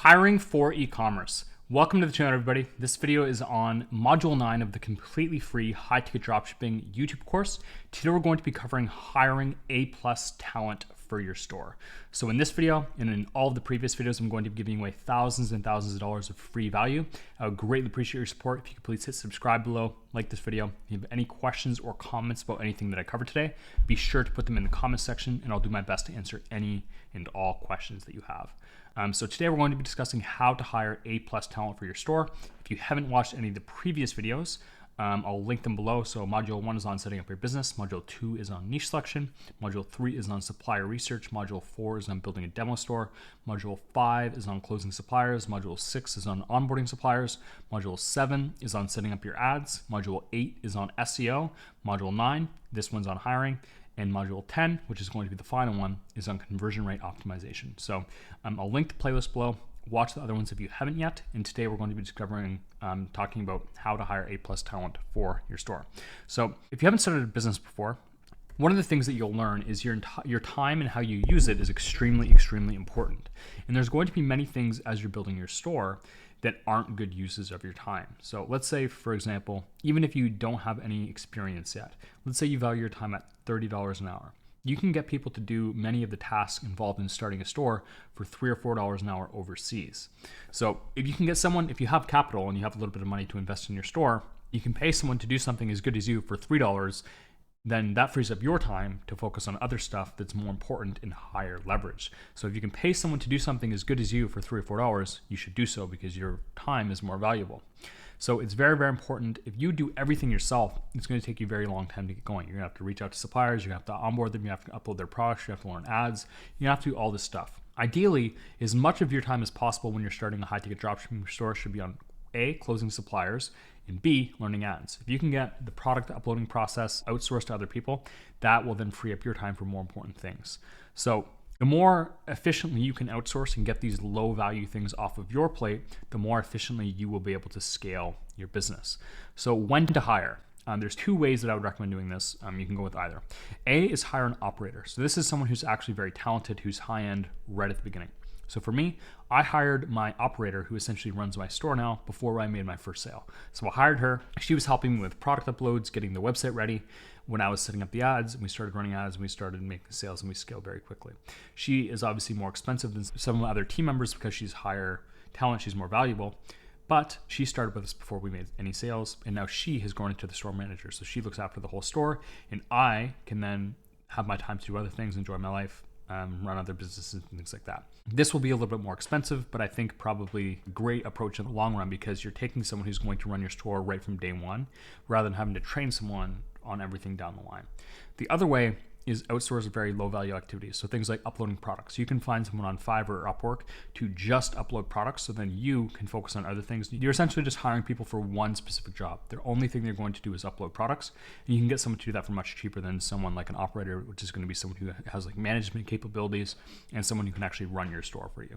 Hiring for e-commerce. Welcome to the channel, everybody. This video is on Module 9 of the completely free high-ticket dropshipping YouTube course. Today we're going to be covering hiring A-plus talent for your store. So in this video and in all of the previous videos, I'm going to be giving away thousands and thousands of dollars of free value. I would greatly appreciate your support. If you could please hit subscribe below, like this video. If you have any questions or comments about anything that I covered today, be sure to put them in the comments section and I'll do my best to answer any and all questions that you have. So today we're going to be discussing how to hire A-plus talent for your store. If you haven't watched any of the previous videos, I'll link them below. So Module 1 is on setting up your business. Module 2 is on niche selection. Module 3 is on supplier research. Module 4 is on building a demo store. Module 5 is on closing suppliers. Module 6 is on onboarding suppliers. Module 7 is on setting up your ads. Module 8 is on SEO. Module 9, this one's on hiring. And Module 10, which is going to be the final one, is on conversion rate optimization. So I'll link the playlist below. Watch the other ones if you haven't yet. And today we're going to be talking about how to hire A-plus talent for your store. So if you haven't started a business before, one of the things that you'll learn is your time and how you use it is extremely, extremely important. And there's going to be many things as you're building your store that aren't good uses of your time. So let's say, for example, even if you don't have any experience yet, let's say you value your time at $30 an hour. You can get people to do many of the tasks involved in starting a store for $3 or $4 an hour overseas. So if you can get someone, if you have capital and you have a little bit of money to invest in your store, you can pay someone to do something as good as you for $3, then that frees up your time to focus on other stuff that's more important and higher leverage. So if you can pay someone to do something as good as you for $3 or $4, you should do so because your time is more valuable. So it's very, very important. If you do everything yourself, it's going to take you a very long time to get going. You're going to have to reach out to suppliers, you're going to have to onboard them, you have to upload their products, you have to learn ads, you have to do all this stuff. Ideally, as much of your time as possible when you're starting a high-ticket dropshipping store should be on A, closing suppliers, and B, learning ads. If you can get the product uploading process outsourced to other people, that will then free up your time for more important things. So the more efficiently you can outsource and get these low value things off of your plate, the more efficiently you will be able to scale your business. So when to hire? There's two ways that I would recommend doing this. You can go with either. A is hire an operator. So this is someone who's actually very talented, who's high-end right at the beginning. So for me, I hired my operator who essentially runs my store now before I made my first sale. So I hired her. She was helping me with product uploads, getting the website ready. When I was setting up the ads, and we started running ads, and we started making sales, and we scaled very quickly. She is obviously more expensive than some of my other team members because she's higher talent, she's more valuable. But she started with us before we made any sales, and now she has grown into the store manager. So she looks after the whole store, and I can then have my time to do other things, enjoy my life, run other businesses and things like that. This will be a little bit more expensive, but I think probably a great approach in the long run because you're taking someone who's going to run your store right from day one rather than having to train someone on everything down the line. The other way is outsource very low value activities. So things like uploading products. You can find someone on Fiverr or Upwork to just upload products so then you can focus on other things. You're essentially just hiring people for one specific job. The only thing they're going to do is upload products. And you can get someone to do that for much cheaper than someone like an operator, which is going to be someone who has like management capabilities and someone who can actually run your store for you.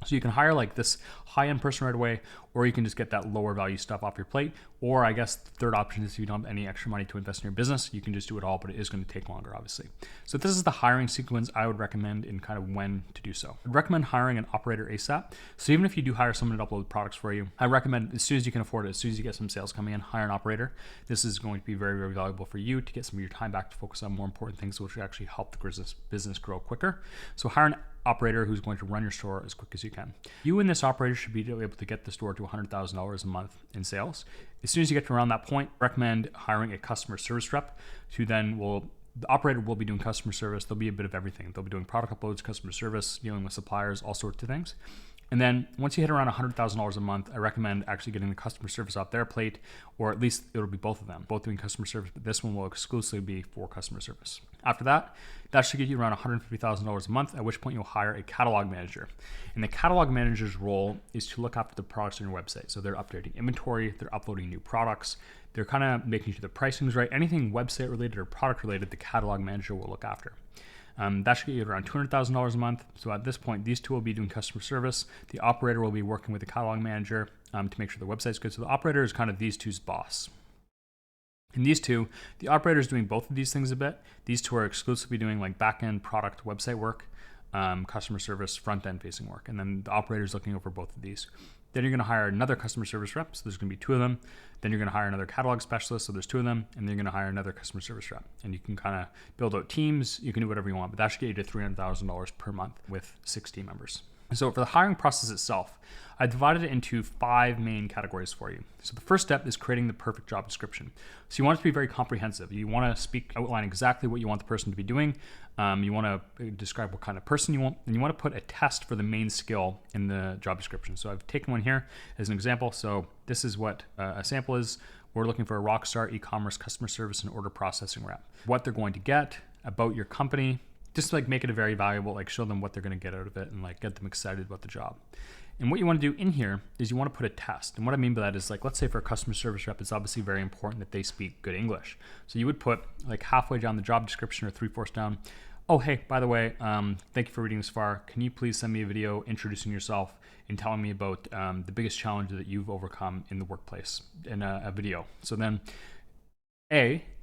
So you can hire like this high-end person right away, or you can just get that lower value stuff off your plate. Or I guess the third option is if you don't have any extra money to invest in your business, you can just do it all, but it is going to take longer, obviously. So this is the hiring sequence I would recommend in kind of when to do so. I'd recommend hiring an operator ASAP. So even if you do hire someone to upload products for you, I recommend as soon as you can afford it, as soon as you get some sales coming in, hire an operator. This is going to be very, very valuable for you to get some of your time back to focus on more important things, which will actually help the business grow quicker. So hire an operator who's going to run your store as quick as you can. You and this operator should be able to get the store to $100,000 a month in sales. As soon as you get to around that point, recommend hiring a customer service rep who then the operator will be doing customer service. They'll be a bit of everything. They'll be doing product uploads, customer service, dealing with suppliers, all sorts of things. And then once you hit around $100,000 a month, I recommend actually getting the customer service off their plate, or at least it'll be both of them, both doing customer service, but this one will exclusively be for customer service. After that, that should get you around $150,000 a month, at which point you'll hire a catalog manager. And the catalog manager's role is to look after the products on your website. So they're updating inventory, they're uploading new products, they're kind of making sure the pricing is right. Anything website related or product related, the catalog manager will look after. That should get you around $200,000 a month. So at this point, these two will be doing customer service. The operator will be working with the catalog manager to make sure the website's good. So the operator is kind of these two's boss. And these two, the operator is doing both of these things a bit. These two are exclusively doing like back-end product website work. customer service front-end facing work. And then the operator's looking over both of these. Then you're going to hire another customer service rep. So there's going to be 2 of them. Then you're going to hire another catalog specialist. So there's 2 of them. And then you're going to hire another customer service rep. And you can kind of build out teams. You can do whatever you want, but that should get you to $300,000 per month with 6 team members. So for the hiring process itself, I divided it into 5 main categories for you. So the first step is creating the perfect job description. So you want it to be very comprehensive. You want to outline exactly what you want the person to be doing. You want to describe what kind of person you want, and you want to put a test for the main skill in the job description. So I've taken one here as an example. So this is what a sample is. We're looking for a rockstar e-commerce customer service and order processing rep. What they're going to get about your company, just like make it a very valuable, like show them what they're going to get out of it and like get them excited about the job. And what you want to do in here is you want to put a test. And what I mean by that is like, let's say for a customer service rep, it's obviously very important that they speak good English. So you would put like halfway down the job description or 3/4 down, oh, hey, by the way, thank you for reading this far. Can you please send me a video introducing yourself and telling me about the biggest challenge that you've overcome in the workplace in a video. So then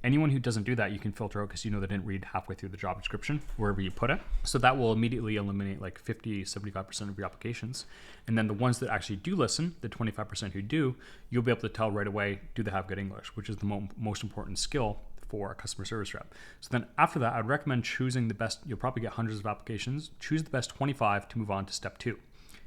anyone who doesn't do that, you can filter out because you know they didn't read halfway through the job description, wherever you put it. So that will immediately eliminate like 50-75% of your applications. And then the ones that actually do listen, the 25% who do, you'll be able to tell right away, do they have good English, which is the most important skill for a customer service rep. So then after that, I'd recommend choosing the best. You'll probably get hundreds of applications. Choose the best 25 to move on to step 2.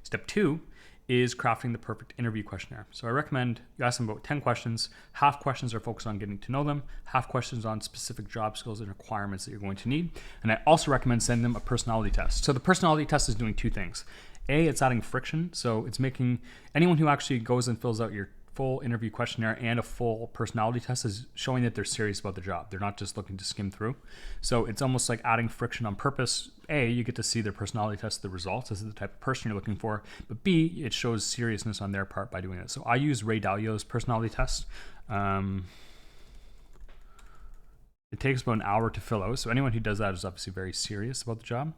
Step 2 is crafting the perfect interview questionnaire. So I recommend you ask them about 10 questions. Half questions are focused on getting to know them, half questions on specific job skills and requirements that you're going to need. And I also recommend sending them a personality test. So the personality test is doing 2 things. It's adding friction. So it's making anyone who actually goes and fills out your full interview questionnaire and a full personality test is showing that they're serious about the job. They're not just looking to skim through. So it's almost like adding friction on purpose. You get to see their personality test, the results. This is the type of person you're looking for. But B, it shows seriousness on their part by doing it. So I use Ray Dalio's personality test. It takes about an hour to fill out. So anyone who does that is obviously very serious about the job.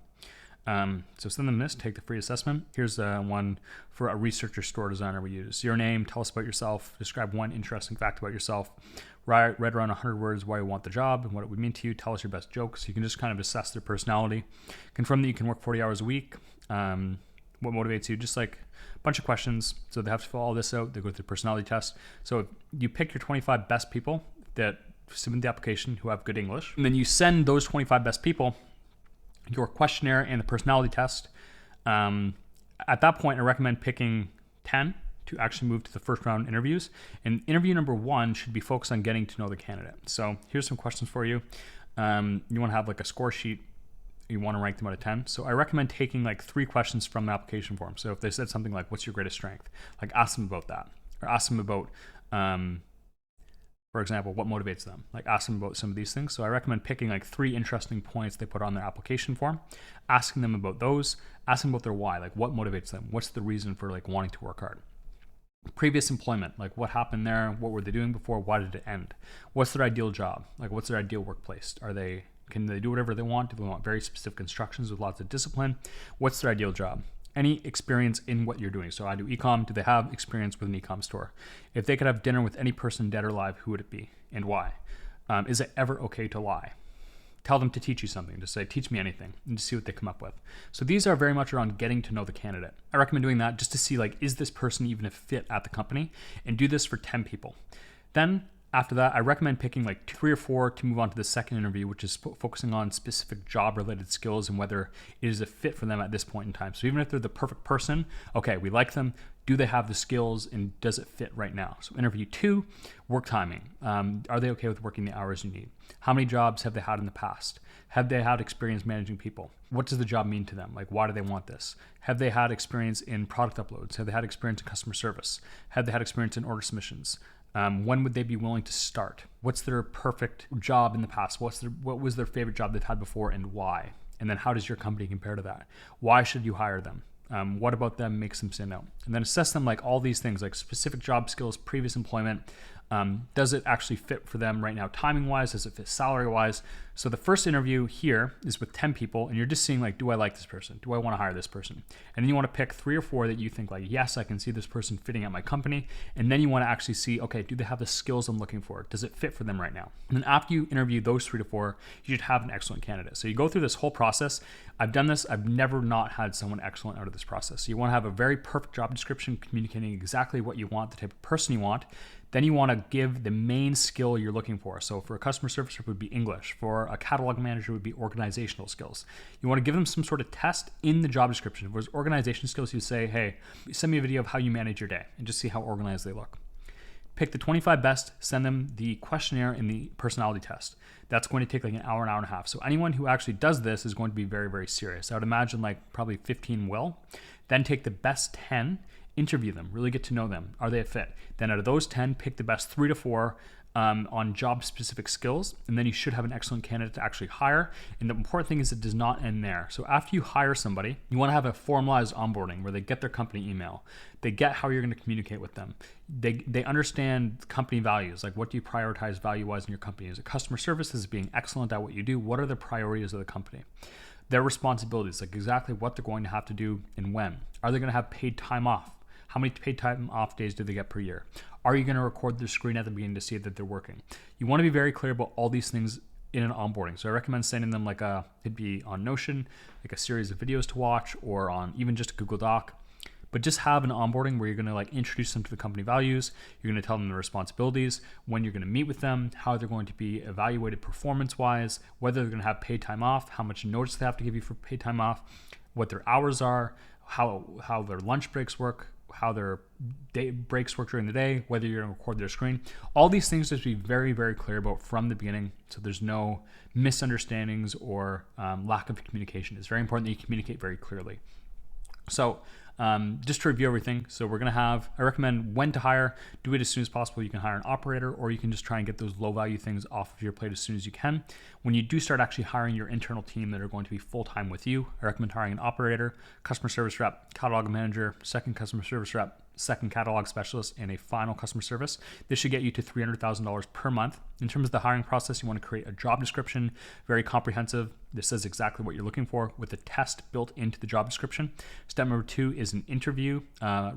So send them this, take the free assessment. Here's one for a researcher store designer we use. Your name, tell us about yourself, describe one interesting fact about yourself, read around 100 words why you want the job and what it would mean to you, tell us your best jokes. You can just kind of assess their personality, confirm that you can work 40 hours a week, what motivates you, just like a bunch of questions. So they have to fill all this out, they go through the personality test. So you pick your 25 best people that submit the application who have good English, and then you send those 25 best people your questionnaire and the personality test. At that point, I recommend picking 10 to actually move to the first round interviews. And interview number 1 should be focused on getting to know the candidate. So here's some questions for you. You want to have like a score sheet. You want to rank them out of 10. So I recommend taking like 3 questions from the application form. So if they said something like, what's your greatest strength? Like ask them about that. Or ask them about, for example, what motivates them? Like ask them about some of these things. So I recommend picking like 3 interesting points they put on their application form, asking them about those, asking about their why, like what motivates them? What's the reason for like wanting to work hard? Previous employment, like what happened there? What were they doing before? Why did it end? What's their ideal job? Like what's their ideal workplace? Can they do whatever they want? Do they want very specific instructions with lots of discipline? What's their ideal job? Any experience in what you're doing. So I do ecom. Do they have experience with an ecom store? If they could have dinner with any person dead or alive, who would it be and why? Is it ever okay to lie? Tell them to teach you something. Just say, teach me anything, and just see what they come up with. So these are very much around getting to know the candidate. I recommend doing that just to see like, is this person even a fit at the company? And do this for 10 people. Then after that, I recommend picking like 3 or 4 to move on to the second interview, which is focusing on specific job-related skills and whether it is a fit for them at this point in time. So even if they're the perfect person, okay, we like them. Do they have the skills and does it fit right now? So interview 2, work timing. Are they okay with working the hours you need? How many jobs have they had in the past? Have they had experience managing people? What does the job mean to them? Like, why do they want this? Have they had experience in product uploads? Have they had experience in customer service? Have they had experience in order submissions? When would they be willing to start? What's their perfect job in the past? What was their favorite job they've had before and why? And then how does your company compare to that? Why should you hire them? What about them makes them stand out? And then assess them like all these things, like specific job skills, previous employment, Does it actually fit for them right now, timing wise? Does it fit salary wise? So the first interview here is with 10 people, and you're just seeing like, do I like this person? Do I want to hire this person? And then you want to pick 3 or 4 that you think like, yes, I can see this person fitting at my company. And then you want to actually see, okay, do they have the skills I'm looking for? Does it fit for them right now? And then after you interview those 3 to 4, you should have an excellent candidate. So you go through this whole process. I've done this. I've never not had someone excellent out of this process. So you want to have a very perfect job description communicating exactly what you want, the type of person you want. Then you want to give the main skill you're looking for. So for a customer service rep, it would be English. For a catalog manager, it would be organizational skills. You want to give them some sort of test in the job description. If there's organization skills, you say, hey, send me a video of how you manage your day and just see how organized they look. Pick the 25 best, send them the questionnaire and the personality test. That's going to take like an hour and a half. So anyone who actually does this is going to be very, very serious. I would imagine like probably 15 will. Then take the best 10, interview them, really get to know them. Are they a fit? Then out of those 10, pick the best 3 to 4 on job-specific skills, and then you should have an excellent candidate to actually hire. And the important thing is it does not end there. So after you hire somebody, you want to have a formalized onboarding where they get their company email, they get how you're going to communicate with them, they understand company values, like what do you prioritize value-wise in your company? Is it customer service? Is it being excellent at what you do? What are the priorities of the company? Their responsibilities, like exactly what they're going to have to do and when. Are they going to have paid time off? How many paid time off days do they get per year? Are you going to record their screen at the beginning to see that they're working? You want to be very clear about all these things in an onboarding. So I recommend sending them like it'd be on Notion, like a series of videos to watch, or on even just a Google Doc. But just have an onboarding where you're going to like introduce them to the company values. You're going to tell them the responsibilities, when you're going to meet with them, how they're going to be evaluated performance-wise, whether they're going to have paid time off, how much notice they have to give you for paid time off, what their hours are, how their lunch breaks work, how their day breaks work during the day, whether you're going to record their screen. All these things just be very, very clear about from the beginning, so there's no misunderstandings or lack of communication. It's very important that you communicate very clearly. So just to review everything, so we're going to have, I recommend when to hire, do it as soon as possible. You can hire an operator, or you can just try and get those low value things off of your plate as soon as you can. When you do start actually hiring your internal team that are going to be full-time with you, I recommend hiring an operator, customer service rep, catalog manager, second customer service rep, second catalog specialist, and a final customer service. This should get you to $300,000 per month. In terms of the hiring process, you want to create a job description, very comprehensive. This says exactly what you're looking for with a test built into the job description. Step number 2 is an interview,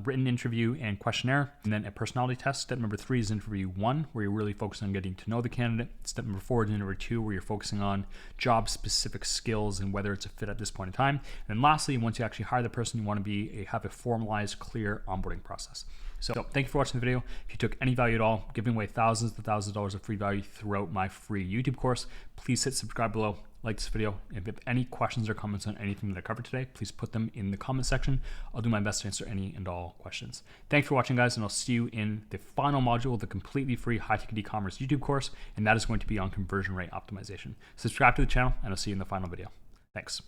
written interview and questionnaire, and then a personality test. Step number 3 is interview 1, where you're really focusing on getting to know the candidate. Step number 4 is interview 2, where you're focusing on job-specific skills and whether it's a fit at this point in time. And then lastly, once you actually hire the person, you want to have a formalized, clear onboarding process. So thank you for watching the video. If you took any value at all, giving away thousands to thousands of dollars of free value throughout my free YouTube course, please hit subscribe below, like this video. If you have any questions or comments on anything that I covered today, please put them in the comment section. I'll do my best to answer any and all questions. Thanks for watching, guys, and I'll see you in the final module of the completely free high-ticket e-commerce YouTube course, and that is going to be on conversion rate optimization. Subscribe to the channel, and I'll see you in the final video. Thanks.